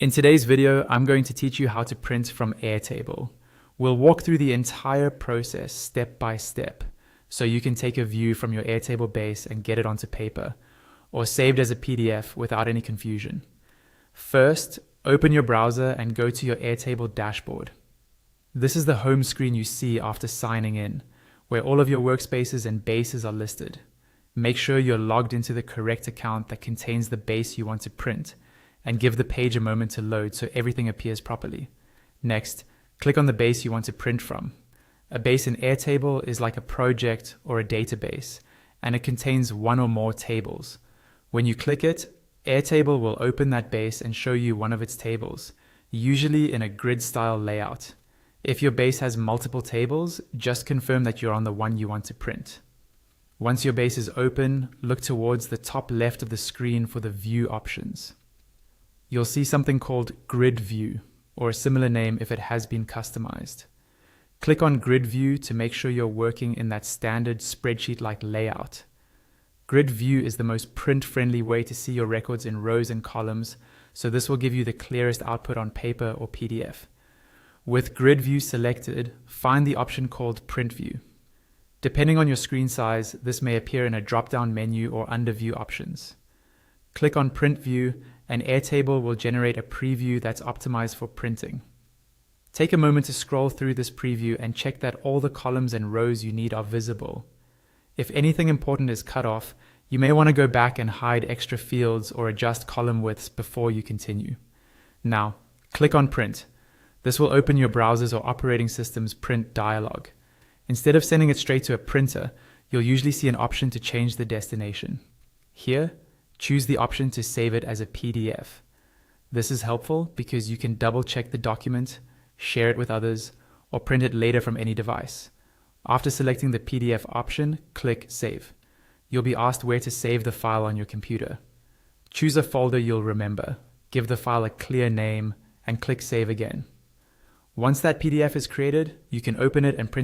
In today's video, I'm going to teach you how to print from Airtable. We'll walk through the entire process step by step, so you can take a view from your Airtable base and get it onto paper, or saved as a PDF without any confusion. First, open your browser and go to your Airtable dashboard. This is the home screen you see after signing in, where all of your workspaces and bases are listed. Make sure you're logged into the correct account that contains the base you want to print, and give the page a moment to load so everything appears properly. Next, click on the base you want to print from. A base in Airtable is like a project or a database, and it contains one or more tables. When you click it, Airtable will open that base and show you one of its tables, usually in a grid-style layout. If your base has multiple tables, just confirm that you're on the one you want to print. Once your base is open, look towards the top left of the screen for the View options. You'll see something called Grid View, or a similar name if it has been customized. Click on Grid View to make sure you're working in that standard spreadsheet-like layout. Grid View is the most print-friendly way to see your records in rows and columns, so this will give you the clearest output on paper or PDF. With Grid View selected, find the option called Print View. Depending on your screen size, this may appear in a drop-down menu or under View options. Click on Print View, and Airtable will generate a preview that's optimized for printing. Take a moment to scroll through this preview and check that all the columns and rows you need are visible. If anything important is cut off, you may want to go back and hide extra fields or adjust column widths before you continue. Now, click on Print. This will open your browser's or operating system's print dialog. Instead of sending it straight to a printer, you'll usually see an option to change the destination. Here, choose the option to save it as a PDF. This is helpful because you can double-check the document, share it with others, or print it later from any device. After selecting the PDF option, click Save. You'll be asked where to save the file on your computer. Choose a folder you'll remember, give the file a clear name, and click Save again. Once that PDF is created, you can open it and print